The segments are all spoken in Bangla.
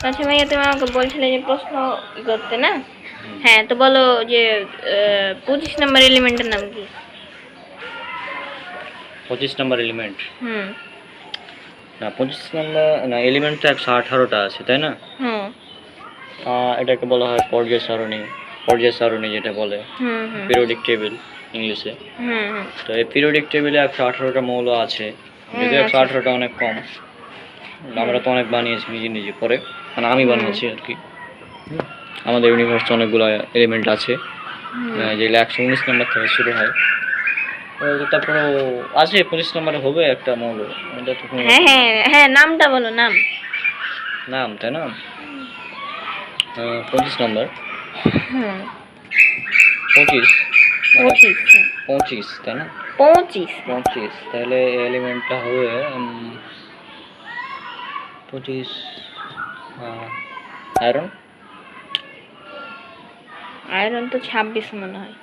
আচ্ছা ভাইয়া, তুমি আমাকে বলছিলে যে প্রশ্ন করতে না? হ্যাঁ, তো বলো যে 25 নম্বর এলিমেন্টের নাম কি? 25 নম্বর এলিমেন্ট হুম না, 25 নম্বর না, এলিমেন্ট তো 118টা আছে, তাই না? হুম এটাকে বলা হয় পর্যায় সারণী। পর্যায় সারণী যেটা বলে হুম হুম পিরিয়ডিক টেবিল ইংলিশে। হুম হুম তো এই পিরিয়ডিক টেবিলে 118টা মৌল আছে, যদিও আচ্ছা। 118টা অনেক কম। আমরা তো অনেক বানিয়েছি নিজে নিজে পরে, মানে আমি বানিয়েছি আর কি। আমাদের ইউনিভার্সে অনেকগুলো এলিমেন্ট আছে, যেগুলো 119 নম্বর থেকে শুরু হয়। তারপরেও আছে 25 নম্বরে হবে একটা মৌল, এটা তো কোনো হ্যাঁ হ্যাঁ হ্যাঁ, নামটা বলো, নাম। নাম, তাই না? 25 নম্বর, হুম 25 মানে 25, 25, তাই না? 25। 25, তাহলে এলিমেন্টটা হবে 25 আয়রন। আয়রন তো 26 মনে হয়,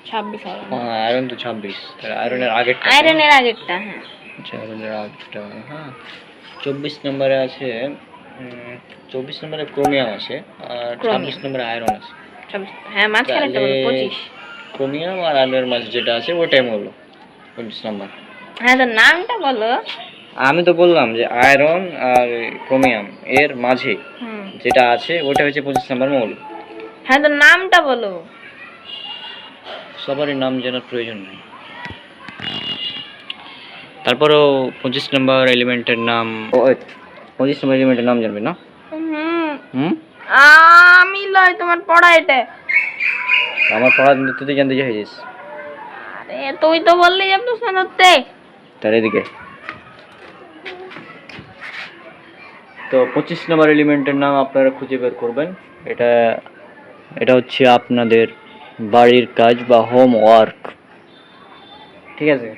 26 আয়রন। আয়রন তো 26, তাহলে আয়রনের আগেরটা। আয়রনের আগেরটা, হ্যাঁ। আচ্ছা, আয়রনের আগেরটা, হ্যাঁ। 24 নম্বরে আছে 24 নম্বরে ক্রোমিয়াম আছে, আর 26 নম্বরে আয়রন আছে। হ্যাঁ, মাঝখানেরটা বলো, 25। ক্রোমিয়াম আর আয়রনের মাঝে যেটা আছে ওটাই হলো 25 নম্বর। হ্যাঁ, তো নামটা বলো। আমি তো বললাম যে আয়রন আর ক্রোমিয়াম এর মাঝে যেটা আছে ওটা হচ্ছে 25 নম্বর মৌল। হ্যাঁ, তো নামটা বলো। সবারই নাম জানার প্রয়োজন নেই। তারপরেও 25 নম্বর এলিমেন্টের নাম, 25 নম্বর এলিমেন্টের নাম জানবে না? আমি লয়, তোমার পড়া এটা। আমার পড়া তুই জানতে চাইছিস? আরে তুই তো বললি যে প্রশ্ন ধরতে। তার এদিকে তো 25 নম্বর এলিমেন্টের নাম আপনারা খুঁজে বের করবেন। এটা এটা হচ্ছে আপনাদের বাড়ির কাজ বা হোমওয়ার্ক, ঠিক আছে?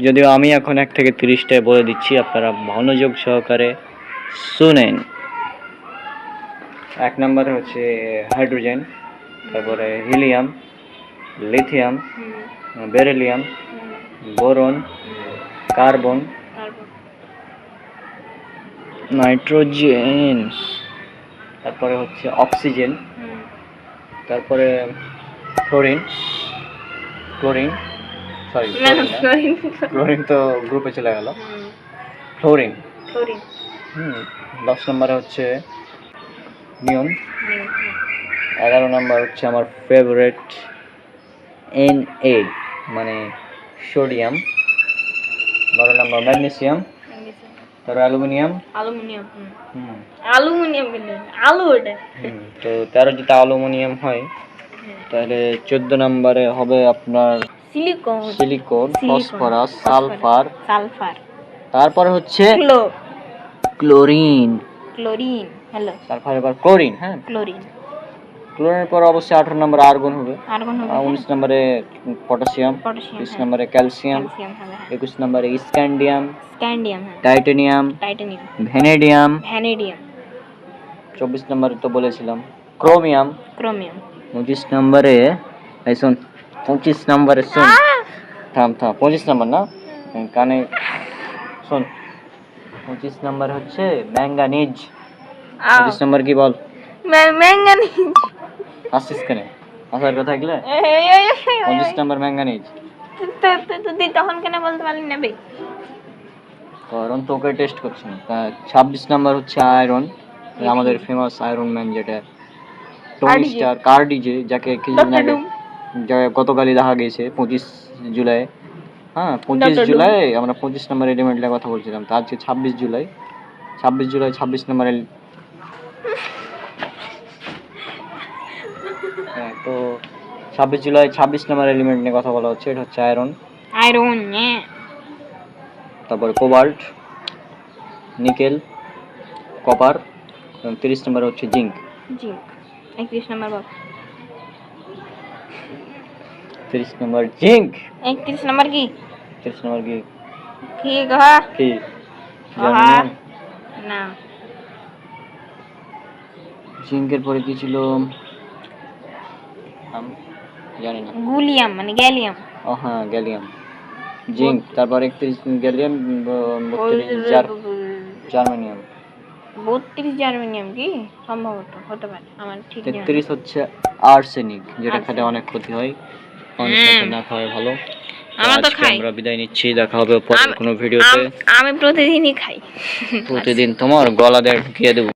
যদিও আমি এখন 1 থেকে 30টায় বলে দিচ্ছি, আপনারা মনোযোগ সহকারে শুনেন। 1 নম্বরে হচ্ছে হাইড্রোজেন, তারপরে helium, lithium, beryllium, boron, carbon, nitrogen, তারপরে হচ্ছে অক্সিজেন, তারপরে ক্লোরিন। সরি, ক্লোরিন তো গ্রুপে চলে গেল। ফ্লোরিন। 10 নম্বরে হচ্ছে নিয়ন। 11 নম্বর হচ্ছে আমার ফেভারিট Na, মানে সোডিয়াম। 12 নম্বর ম্যাগনেসিয়াম, তারপর অ্যালুমিনিয়াম। আলু ওটা। তো 13 যেটা অ্যালুমিনিয়াম হয়, তাহলে 14 নম্বরে হবে আপনার সিলিকন, ফসফরাস, সালফার। তারপরে হচ্ছে ক্লোরিন। হ্যালো, তারপরে আবার ক্লোরিন। হ্যাঁ, ক্লোরিনের পর অবশ্যই 18 নম্বরে আর্গন হবে। 19 নম্বরে পটাশিয়াম, 20 নম্বরে ক্যালসিয়াম, 21 নম্বরে স্ক্যান্ডিয়াম, টাইটানিয়াম, ভ্যানেডিয়াম। 24 নম্বরে তো বলেছিলাম ক্রোমিয়াম। 25 নম্বরে, এই শোন, 25 নম্বরে শোন, থাম 25 নম্বর না, কানে শোন। 25 নম্বর হচ্ছে ম্যাঙ্গানিজ। 25 নম্বর কি বল? ম্যাঙ্গানিজ। আসছিস কেন? আসার কথা গেলে 25 নম্বর ম্যাঙ্গানিজ। তুই তখন কেন বলতে পারলি না বে? কারণ তোকে টেস্ট করছি না। 26 নম্বর হচ্ছে আয়রন, আমাদের ফেমাস আয়রন ম্যান, যেটা টনি স্টার, কার্ডিজে, যাকে কিছুদিন আগে গতকালই দেখা গেছে 25 জুলাই। হ্যাঁ, 25 জুলাই আমরা 25 নম্বর এলিমেন্টের কথা বলছিলাম। তো আজকে 26 জুলাই। 26 নম্বর হ্যাঁ, তো 26 জুলাই 26 নম্বর এলিমেন্ট নিয়ে কথা বলা হচ্ছে। এটা হচ্ছে আয়রন। তারপরে কোবাল্ট, নিকেল, কপার। 30 নম্বর হচ্ছে জিঙ্ক। 31 নম্বর বল। 30 নম্বর জিঙ্ক। 31 নম্বর কি? 30 নম্বর কি? কি কহা? কি জার্মানিয়াম না, জিঙ্কের পরে কি ছিল জানি না। গুলিয়াম মানে গ্যালিয়াম। ও হ্যাঁ, গ্যালিয়াম, জিঙ্ক। তারপর 31 গ্যালিয়াম, 32 জার্মানিয়াম। 32 জার্মানিয়াম কি সম্ভবত হতে পারে, আমার ঠিক জানা নেই। 33 হচ্ছে আর্সেনিক, যেটা খেলে অনেক ক্ষতি হয়, অনেক সাথে না খাওয়াই ভালো। আমরা তো আজকে খাই, আমরা বিদায় নিচ্ছি, দেখা হবে পরের কোনো ভিডিওতে। আমি প্রতিদিনই খাই। প্রতিদিন তোমার গলা দিয়ে ঢুকিয়ে দেবো।